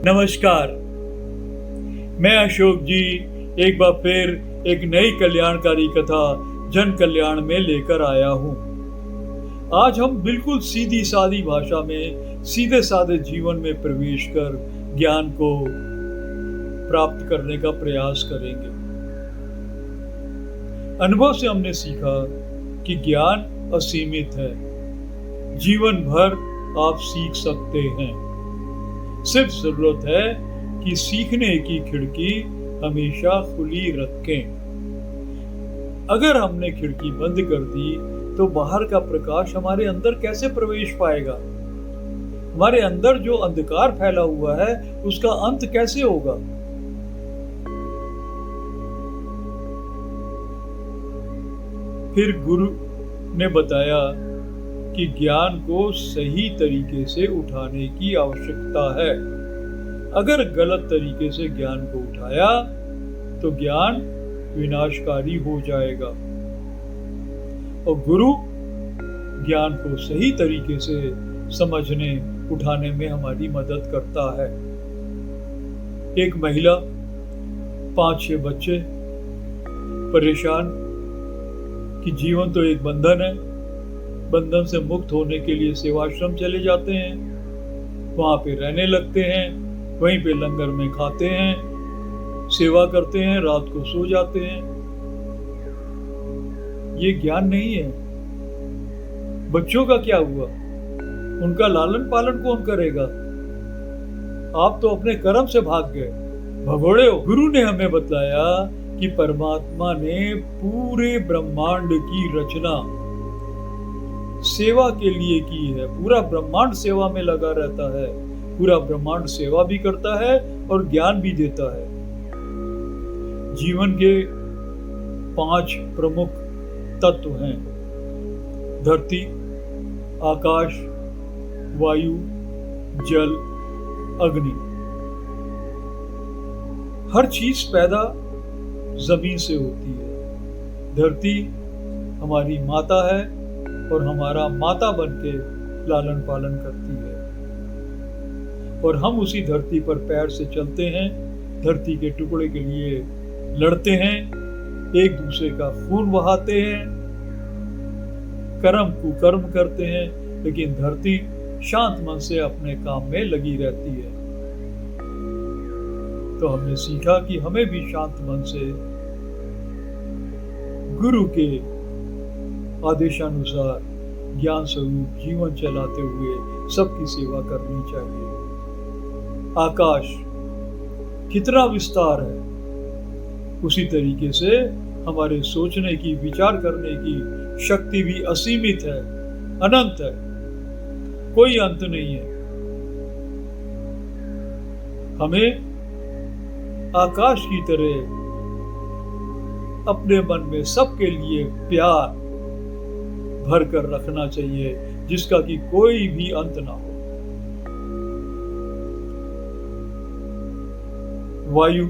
नमस्कार, मैं अशोक जी एक बार फिर एक नई कल्याणकारी कथा जन कल्याण में लेकर आया हूँ। आज हम बिल्कुल सीधी सादी भाषा में सीधे साधे जीवन में प्रवेश कर ज्ञान को प्राप्त करने का प्रयास करेंगे। अनुभव से हमने सीखा कि ज्ञान असीमित है, जीवन भर आप सीख सकते हैं। सिर्फ जरूरत है कि सीखने की खिड़की हमेशा खुली रखें। अगर हमने खिड़की बंद कर दी तो बाहर का प्रकाश हमारे अंदर कैसे प्रवेश पाएगा? हमारे अंदर जो अंधकार फैला हुआ है उसका अंत कैसे होगा? फिर गुरु ने बताया कि ज्ञान को सही तरीके से उठाने की आवश्यकता है। अगर गलत तरीके से ज्ञान को उठाया तो ज्ञान विनाशकारी हो जाएगा। और गुरु ज्ञान को सही तरीके से समझने उठाने में हमारी मदद करता है। एक महिला, 5-6 बच्चे, परेशान कि जीवन तो एक बंधन है, बंधन से मुक्त होने के लिए सेवाश्रम चले जाते हैं, वहां पे रहने लगते हैं, वहीं पे लंगर में खाते हैं, सेवा करते हैं, रात को सो जाते हैं। ये ज्ञान नहीं है। बच्चों का क्या हुआ? उनका लालन पालन कौन करेगा? आप तो अपने कर्म से भाग गए, भगोड़े हो। गुरु ने हमें बताया कि परमात्मा ने पूरे ब्रह्मांड की रचना सेवा के लिए की है। पूरा ब्रह्मांड सेवा में लगा रहता है। पूरा ब्रह्मांड सेवा भी करता है और ज्ञान भी देता है। जीवन के 5 प्रमुख तत्व हैं: धरती, आकाश, वायु, जल, अग्नि। हर चीज पैदा जमीन से होती है। धरती हमारी माता है और हमारा माता बनके लालन पालन करती है, और हम उसी धरती पर पैर से चलते हैं, धरती के टुकड़े के लिए लड़ते हैं, एक दूसरे का खून बहाते हैं, कर्म कुकर्म करते हैं, लेकिन धरती शांत मन से अपने काम में लगी रहती है। तो हमने सीखा कि हमें भी शांत मन से गुरु के आदेशानुसार ज्ञान स्वरूप जीवन चलाते हुए सबकी सेवा करनी चाहिए। आकाश कितना विस्तार है, उसी तरीके से हमारे सोचने की, विचार करने की शक्ति भी असीमित है, अनंत है, कोई अंत नहीं है। हमें आकाश की तरह अपने मन में सबके लिए प्यार भर कर रखना चाहिए, जिसका कि कोई भी अंत ना हो। वायु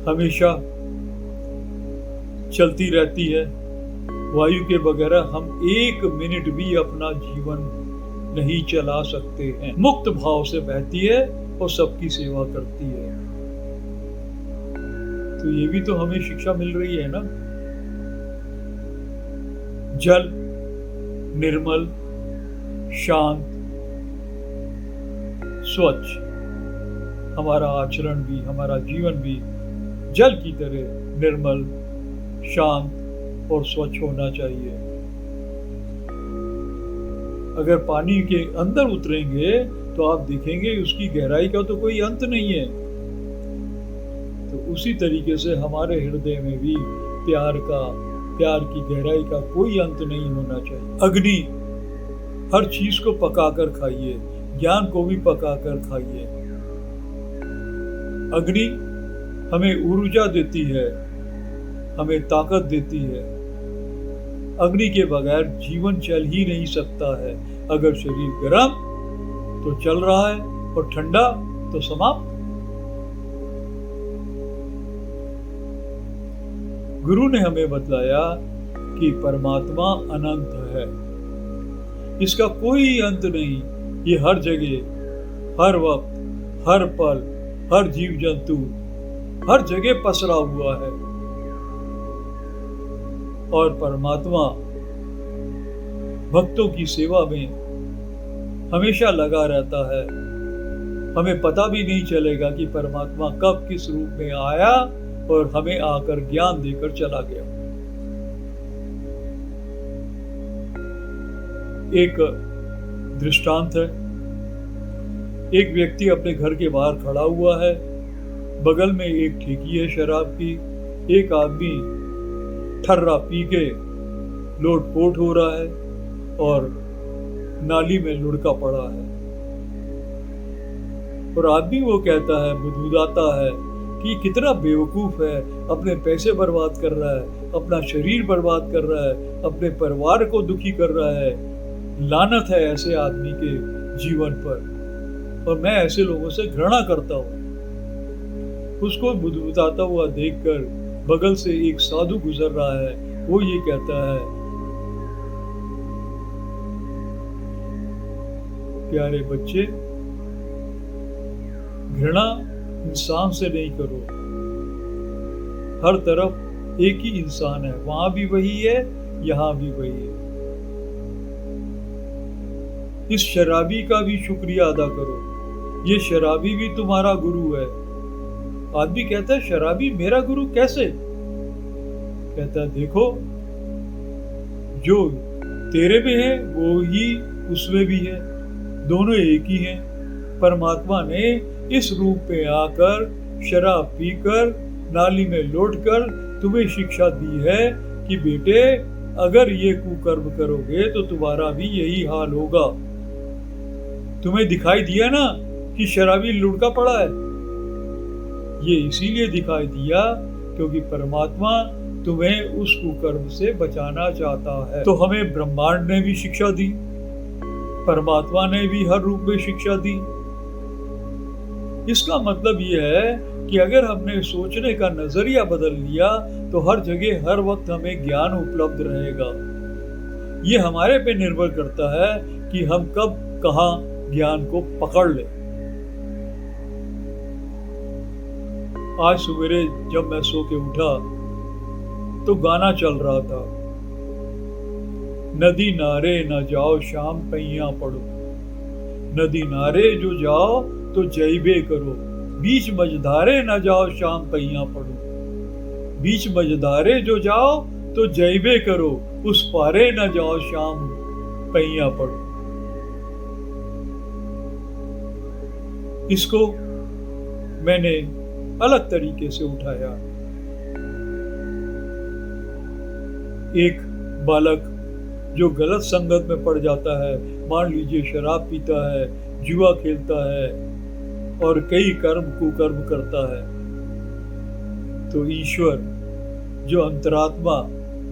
हमेशा चलती रहती है। वायु के बगैर हम 1 मिनट भी अपना जीवन नहीं चला सकते हैं। मुक्त भाव से बहती है और सबकी सेवा करती है। तो ये भी तो हमें शिक्षा मिल रही है ना। जल निर्मल, शांत, स्वच्छ। हमारा आचरण भी, हमारा जीवन भी जल की तरह निर्मल, शांत और स्वच्छ होना चाहिए। अगर पानी के अंदर उतरेंगे तो आप देखेंगे उसकी गहराई का तो कोई अंत नहीं है। तो उसी तरीके से हमारे हृदय में भी प्यार की गहराई का कोई अंत नहीं होना चाहिए। अग्नि, हर चीज को पकाकर खाइए, ज्ञान को भी पकाकर खाइए। अग्नि हमें ऊर्जा देती है, हमें ताकत देती है। अग्नि के बगैर जीवन चल ही नहीं सकता है। अगर शरीर गर्म तो चल रहा है और ठंडा तो समाप्त। गुरु ने हमें बतलाया कि परमात्मा अनंत है, इसका कोई अंत नहीं। ये हर जगह हर वक्त, हर पल, हर जीव जंतु, हर जगह पसरा हुआ है। और परमात्मा भक्तों की सेवा में हमेशा लगा रहता है। हमें पता भी नहीं चलेगा कि परमात्मा कब किस रूप में आया और हमें आकर ज्ञान देकर चला गया। एक दृष्टांत है। एक व्यक्ति अपने घर के बाहर खड़ा हुआ है, बगल में एक ठेकी है शराब की। एक आदमी ठर्रा पी के लोटपोट हो रहा है और नाली में लुढ़का पड़ा है। और आदमी वो कहता है, बुदबुदाता है कि कितना बेवकूफ है, अपने पैसे बर्बाद कर रहा है, अपना शरीर बर्बाद कर रहा है, अपने परिवार को दुखी कर रहा है। लानत है ऐसे आदमी के जीवन पर, और मैं ऐसे लोगों से घृणा करता हूँ। उसको बुदबुदाता हुआ देखकर बगल से एक साधु गुजर रहा है। वो ये कहता है, प्यारे बच्चे, घृणा इंसान से नहीं करो। हर तरफ एक ही इंसान है, वहां भी वही है, यहां भी वही है। इस शराबी का भी शुक्रिया अदा करो, ये शराबी भी तुम्हारा गुरु है। आदमी कहता है, शराबी मेरा गुरु कैसे? कहता है, देखो, जो तेरे में है वो ही उसमें भी है, दोनों एक ही हैं। परमात्मा ने इस रूप में आकर शराब पीकर नाली में लौटकर तुम्हें शिक्षा दी है कि बेटे, अगर ये कुकर्म करोगे तो तुम्हारा भी यही हाल होगा। तुम्हें दिखाई दिया ना कि शराबी लुढ़का पड़ा है? ये इसीलिए दिखाई दिया क्योंकि परमात्मा तुम्हें उस कुकर्म से बचाना चाहता है। तो हमें ब्रह्मांड ने भी शिक्षा दी, परमात्मा ने भी हर रूप में शिक्षा दी। इसका मतलब यह है कि अगर हमने सोचने का नजरिया बदल लिया तो हर जगह हर वक्त हमें ज्ञान उपलब्ध रहेगा। ये हमारे पे निर्भर करता है कि हम कब कहाँ ज्ञान को पकड़ लें। आज सवेरे जब मैं सो के उठा तो गाना चल रहा था, नदी नारे न जाओ शाम पैया पड़ो, नदी नारे जो जाओ तो जयबे करो, बीच मझधारे न जाओ शाम पैया पड़ो, बीच मझधारे जो जाओ तो जयबे करो, उस पारे न जाओ शाम पैया पड़ो। इसको मैंने अलग तरीके से उठाया। एक बालक जो गलत संगत में पड़ जाता है, मान लीजिए शराब पीता है, जुआ खेलता है और कई कुकर्म करता है, तो ईश्वर जो अंतरात्मा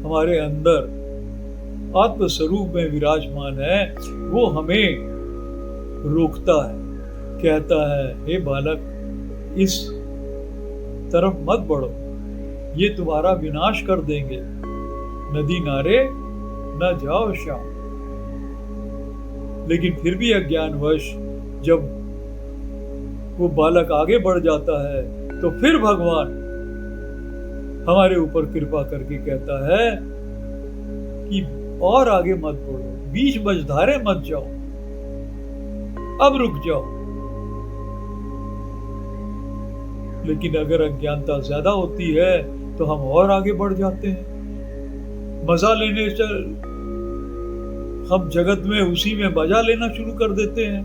हमारे अंदर आत्म स्वरूप में विराजमान है, वो हमें रोकता है, कहता है, हे बालक, इस तरफ मत बढ़ो, ये तुम्हारा विनाश कर देंगे, नदी नारे न जाओ शाम। लेकिन फिर भी अज्ञानवश जब वो बालक आगे बढ़ जाता है तो फिर भगवान हमारे ऊपर कृपा करके कहता है कि और आगे मत बढ़ो, बीच मझधारे मत जाओ, अब रुक जाओ। लेकिन अगर अज्ञानता ज्यादा होती है तो हम और आगे बढ़ जाते हैं, मजा लेने चल, हम जगत में उसी में मजा लेना शुरू कर देते हैं।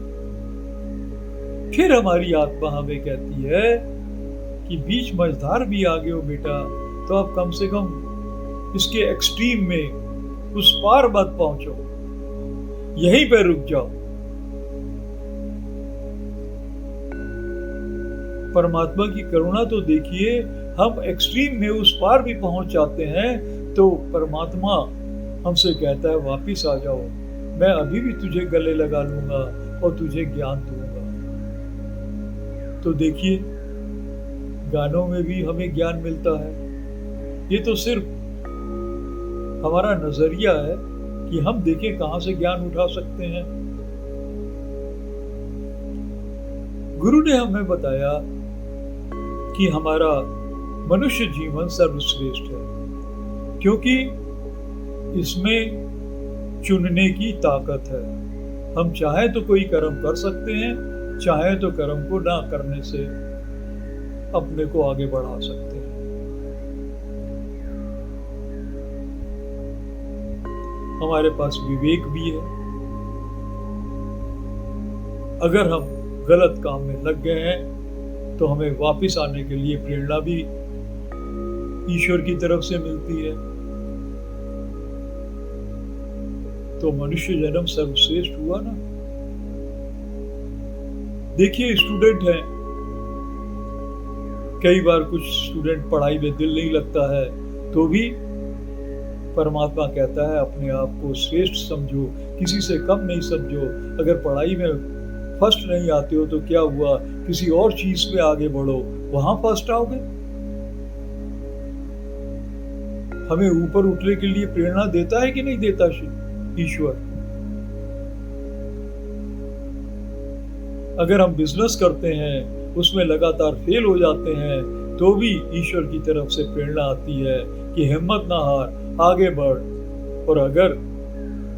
फिर हमारी आत्मा हमें कहती है कि बीच मझधार भी आ गए हो बेटा, तो अब कम से कम इसके एक्सट्रीम में उस पार मत पहुंचो, यहीं पे रुक जाओ। परमात्मा की करुणा तो देखिए, हम एक्सट्रीम में उस पार भी पहुंच जाते हैं तो परमात्मा हमसे कहता है, वापिस आ जाओ, मैं अभी भी तुझे गले लगा लूंगा और तुझे ज्ञान दूंगा। तो देखिए, गानों में भी हमें ज्ञान मिलता है। ये तो सिर्फ हमारा नजरिया है कि हम देखें कहां से ज्ञान उठा सकते हैं। गुरु ने हमें बताया कि हमारा मनुष्य जीवन सर्वश्रेष्ठ है, क्योंकि इसमें चुनने की ताकत है। हम चाहे तो कोई कर्म कर सकते हैं, चाहे तो कर्म को ना करने से अपने को आगे बढ़ा सकते हैं। हमारे पास विवेक भी है। अगर हम गलत काम में लग गए हैं तो हमें वापस आने के लिए प्रेरणा भी ईश्वर की तरफ से मिलती है। तो मनुष्य जन्म सर्वश्रेष्ठ हुआ ना। देखिए, स्टूडेंट हैं, कई बार कुछ स्टूडेंट पढ़ाई में दिल नहीं लगता है, तो भी परमात्मा कहता है अपने आप को श्रेष्ठ समझो, किसी से कम नहीं समझो। अगर पढ़ाई में फर्स्ट नहीं आते हो तो क्या हुआ, किसी और चीज में आगे बढ़ो, वहां फर्स्ट आओगे। हमें ऊपर उठने के लिए प्रेरणा देता है कि नहीं देता ईश्वर। अगर हम बिजनेस करते हैं, उसमें लगातार फेल हो जाते हैं, तो भी ईश्वर की तरफ से प्रेरणा आती है कि हिम्मत ना हार, आगे बढ़। और अगर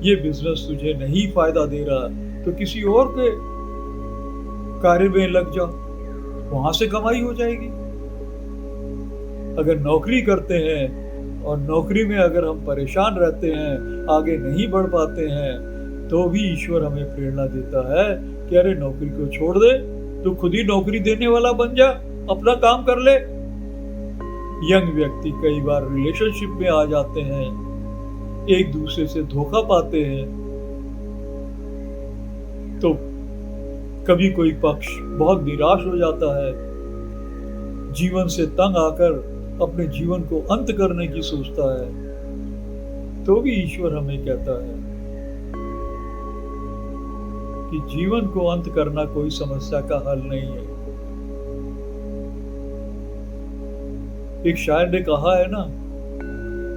ये बिजनेस तुझे नहीं फायदा दे रहा तो किसी और के कार्य में लग जाओ, वहां से कमाई हो जाएगी। अगर नौकरी करते हैं और नौकरी में अगर हम परेशान रहते हैं, आगे नहीं बढ़ पाते हैं, तो भी ईश्वर हमें प्रेरणा देता है कि अरे नौकरी को छोड़ दे, तू खुद ही नौकरी देने वाला बन जा, अपना काम कर ले। यंग व्यक्ति कई बार रिलेशनशिप में आ जाते हैं, एक दूसरे से धोखा पाते हैं, तो कभी कोई पक्ष बहुत निराश हो जाता है, जीवन से तंग आकर अपने जीवन को अंत करने की सोचता है, तो भी ईश्वर हमें कहता है कि जीवन को अंत करना कोई समस्या का हल नहीं है। एक शायर ने कहा है ना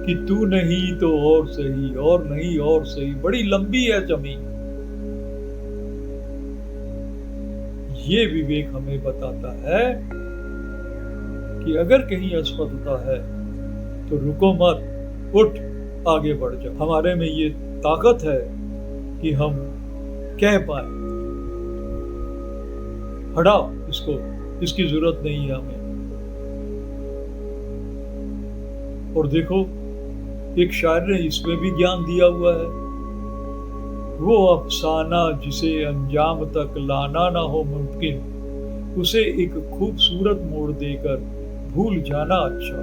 कि तू नहीं तो और सही, और नहीं और सही, बड़ी लंबी है जमीन। ये विवेक हमें बताता है कि अगर कहीं असफलता है तो रुको मत, उठ, आगे बढ़ जाओ। हमारे में ये ताकत है कि हम कह पाए हटाओ इसको, इसकी जरूरत नहीं है हमें। और देखो, एक शायर ने इसमें भी ज्ञान दिया हुआ है, वो अफसाना जिसे अंजाम तक लाना ना हो मुमकिन, उसे एक खूबसूरत मोड़ देकर भूल जाना अच्छा।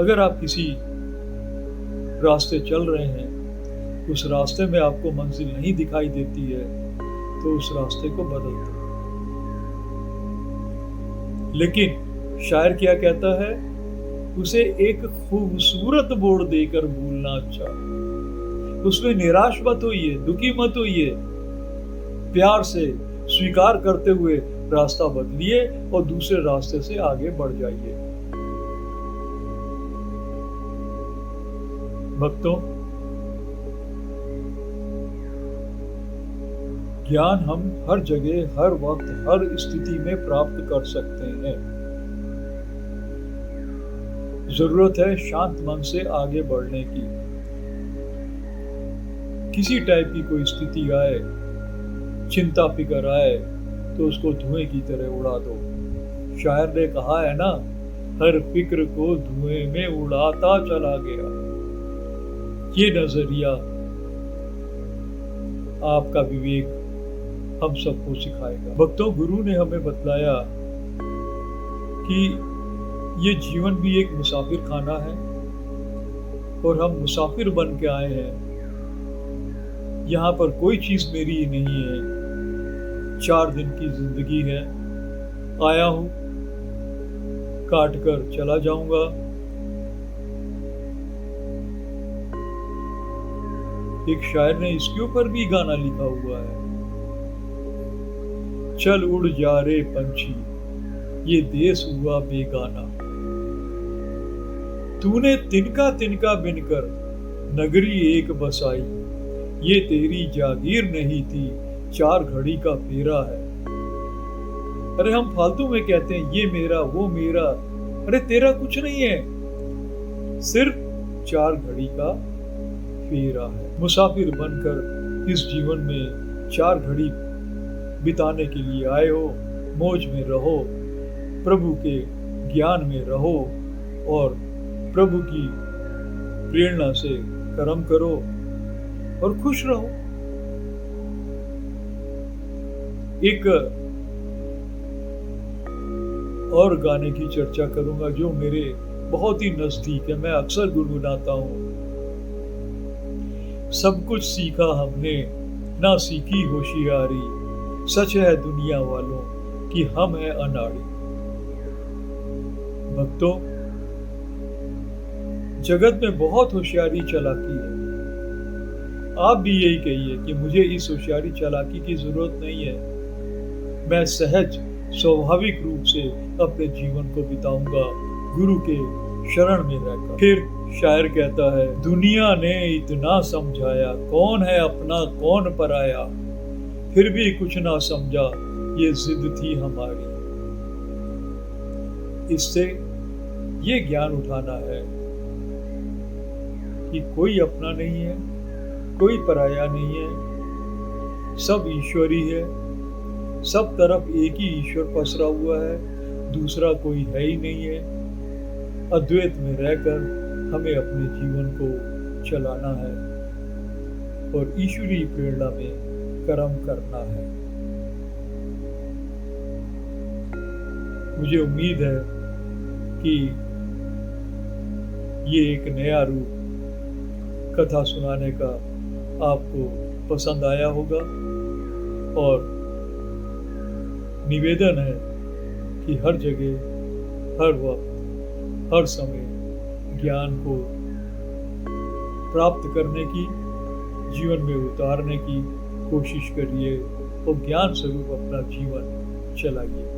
अगर आप किसी रास्ते चल रहे हैं, उस रास्ते में आपको मंजिल नहीं दिखाई देती है, तो उस रास्ते को बदल दो। लेकिन शायर क्या कहता है, उसे एक खूबसूरत मोड़ देकर भूलना अच्छा। उसमें निराश मत होइए, दुखी मत होइए, प्यार से स्वीकार करते हुए रास्ता बदलिए और दूसरे रास्ते से आगे बढ़ जाइए। भक्तों, ज्ञान हम हर जगह, हर वक्त, हर स्थिति में प्राप्त कर सकते हैं। जरूरत है शांत मन से आगे बढ़ने की। किसी टाइप की कोई स्थिति आए, चिंता फिकर आए, तो उसको धुएं की तरह उड़ा दो। शायर ने कहा है ना, हर फिक्र को धुएं में उड़ाता चला गया। ये नजरिया, आपका विवेक हम सबको सिखाएगा। भक्तों, गुरु ने हमें बतलाया कि ये जीवन भी एक मुसाफिर खाना है और हम मुसाफिर बन के आए हैं। यहाँ पर कोई चीज मेरी ही नहीं है। 4 दिन की जिंदगी है, आया हूं, काट कर चला जाऊंगा। एक शायर ने इसके ऊपर भी गाना लिखा हुआ है, चल उड़ जा रे पंछी, ये देश हुआ बेगाना। तूने तिनका तिनका बिनकर नगरी एक बसाई, ये तेरी जागीर नहीं थी, 4 घड़ी का फेरा है। अरे हम फालतू में कहते हैं ये मेरा वो मेरा, अरे तेरा कुछ नहीं है, सिर्फ 4 घड़ी का फेरा है। मुसाफिर बनकर इस जीवन में 4 घड़ी बिताने के लिए आए हो। मौज में रहो, प्रभु के ज्ञान में रहो और प्रभु की प्रेरणा से कर्म करो और खुश रहो। एक और गाने की चर्चा करूंगा जो मेरे बहुत ही नजदीक है, मैं अक्सर गुनगुनाता हूं। सब कुछ सीखा हमने, ना सीखी होशियारी, सच है दुनिया वालों कि हम हैं अनाड़ी। भक्तों, जगत में बहुत होशियारी चालाकी है। आप भी यही कहिए कि मुझे इस होशियारी चालाकी की जरूरत नहीं है, मैं सहज स्वाभाविक रूप से अपने जीवन को बिताऊंगा गुरु के शरण में रहकर। फिर शायर कहता है, दुनिया ने इतना समझाया, कौन है अपना कौन पराया, फिर भी कुछ ना समझा, ये जिद थी हमारी। इससे ये ज्ञान उठाना है कि कोई अपना नहीं है, कोई पराया नहीं है, सब ईश्वरी है, सब तरफ एक ही ईश्वर पसरा हुआ है, दूसरा कोई है ही नहीं है। अद्वैत में रहकर हमें अपने जीवन को चलाना है और ईश्वरीय प्रेरणा में कर्म करना है। मुझे उम्मीद है कि ये एक नया रूप कथा सुनाने का आपको पसंद आया होगा और निवेदन है कि हर जगह, हर वक्त, हर समय ज्ञान को प्राप्त करने की, जीवन में उतारने की कोशिश करिए और ज्ञान स्वरूप अपना जीवन चलाइए।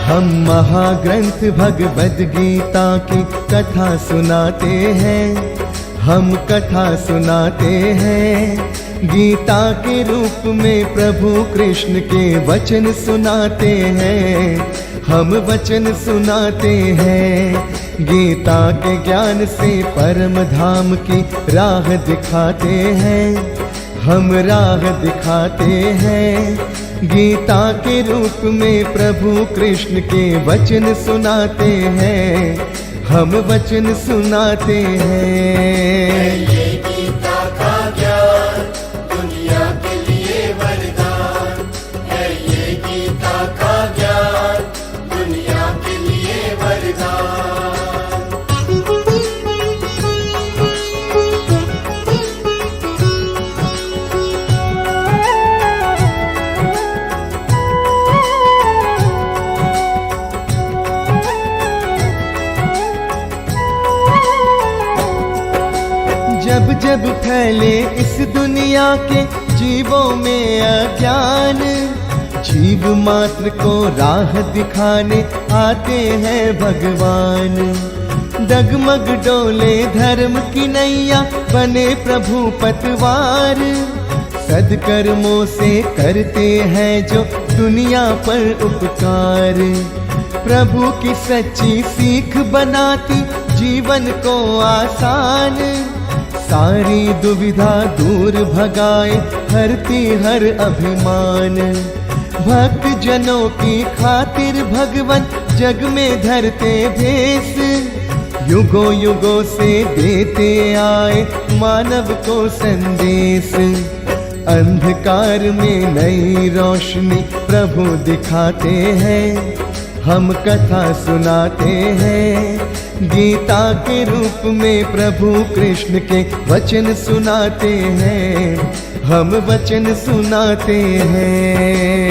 हम महाग्रंथ भगवद गीता की कथा सुनाते हैं, हम कथा सुनाते हैं। गीता के रूप में प्रभु कृष्ण के वचन सुनाते हैं, हम वचन सुनाते हैं। गीता के ज्ञान से परम धाम की राह दिखाते हैं, हम राह दिखाते हैं। गीता के रूप में प्रभु कृष्ण के वचन सुनाते हैं, हम वचन सुनाते हैं। ये गीता का ज्ञान दुनिया के लिए वरदान है, ये गीता का ज्ञान दुनिया के लिए वरदान। जब जब फैले इस दुनिया के जीवों में अज्ञान, जीव मात्र को राह दिखाने आते हैं भगवान। डगमग डोले धर्म की नैया, बने प्रभु पतवार। सद्कर्मों से करते हैं जो दुनिया पर उपकार। प्रभु की सच्ची सीख बनाती जीवन को आसान। सारी दुविधा दूर भगाए, हरती हर अभिमान। भक्त जनों की खातिर भगवन जग में धरते भेष। युगों युगों से देते आए मानव को संदेश। अंधकार में नई रोशनी प्रभु दिखाते हैं, हम कथा सुनाते हैं। गीता के रूप में प्रभु कृष्ण के वचन सुनाते हैं, हम वचन सुनाते हैं।